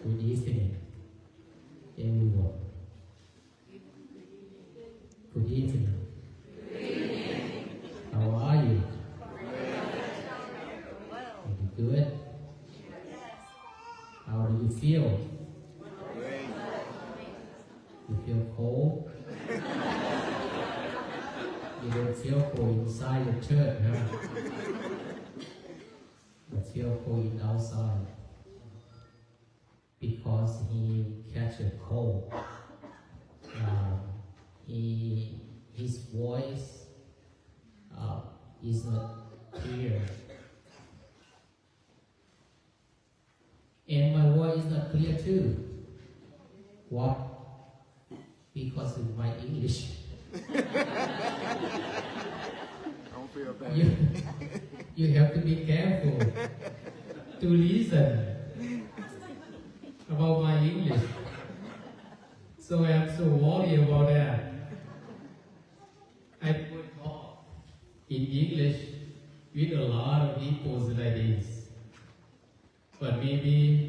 Good evening, everyone. Good evening. How are you? Very good. How do you feel? You feel cold? You don't feel cold inside the church, huh? But feel cold outside. Because he catch a cold. His voice is not clear. And my voice is not clear too. What? Because of my English. Don't feel bad. You have to be careful to listen about my English. So I'm so worried about that. I would talk in English with a lot of people like this. But maybe